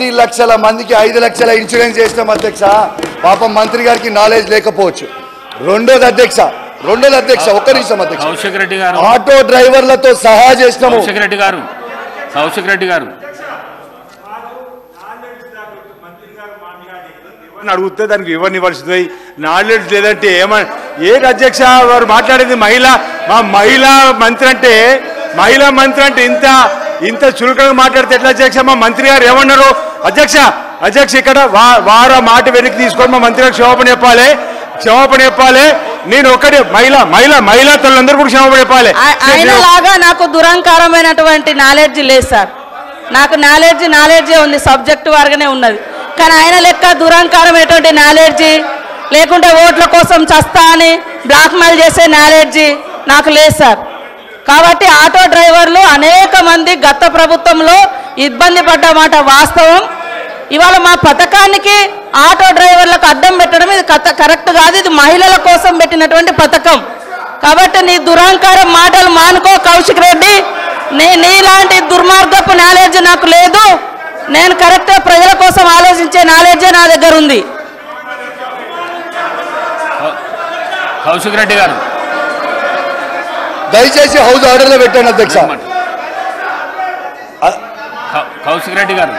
10 లక్షల మందికి 5 లక్షల ఇన్సూరెన్స్ చేస్తాం అధ్యక్ష. పాపం మంత్రి గారికి నాలెడ్జ్ లేకపోవచ్చు. రెండోది అధ్యక్ష ఒక్క నిమిషం అధ్యక్ష, కౌశిక్ రెడ్డి గారు ఆటో డ్రైవర్లతో సహా చేస్తాము. కౌశిక్ రెడ్డి గారు అడిగితే దానికి ఇవ్వనివ్వాల్సింది. నాలెడ్జ్ లేదంటే ఏది అధ్యక్ష వారు మాట్లాడేది? మహిళా మంత్రి అంటే ఇంత చురుకగా మాట్లాడితే ఎట్లా అధ్యక్ష? మా మంత్రి గారు ఏమన్నారు అధ్యక్ష? ఇక్కడ వారు మాట వెనక్కి తీసుకొని మా మంత్రి గారు క్షమాపణ చెప్పాలి. నేను ఒక్కటే మహిళా తల్లందరూ కూడా క్షమాపణ చెప్పాలి. ఆయనలాగా నాకు దురహంకారమైనటువంటి నాలెడ్జ్ లేదు సార్. నాకు నాలెడ్జే ఉంది, సబ్జెక్టు వారుగానే ఉన్నది. కానీ ఆయన లెక్క దురహంకారమైనటువంటి నాలెడ్జి లేకుంటే ఓట్ల కోసం చస్తా అని బ్లాక్మెయిల్ చేసే నాలెడ్జి నాకు లేదు సార్. కాబట్టి ఆటో డ్రైవర్లు అనేక మంది గత ప్రభుత్వంలో ఇబ్బంది పడ్డమాట వాస్తవం. ఇవాళ మా పథకానికి ఆటో డ్రైవర్లకు అడ్డం పెట్టడం ఇది కరెక్ట్ కాదు. ఇది మహిళల కోసం పెట్టినటువంటి పథకం. కాబట్టి నీ దురహంకారం మాటలు మానుకో కౌశిక్ రెడ్డి. నీలాంటి దుర్మార్గపు నాలెడ్జ్ నాకు లేదు. నేను కరెక్ట్గా ప్రజల కోసం ఆలోచించే నాలెడ్జే నా దగ్గర ఉంది. కౌశిక్ రెడ్డి గారు దయచేసి హౌస్ ఆర్డర్లో పెట్టండి అధ్యక్ష. కౌశిక్ రెడ్డి గారు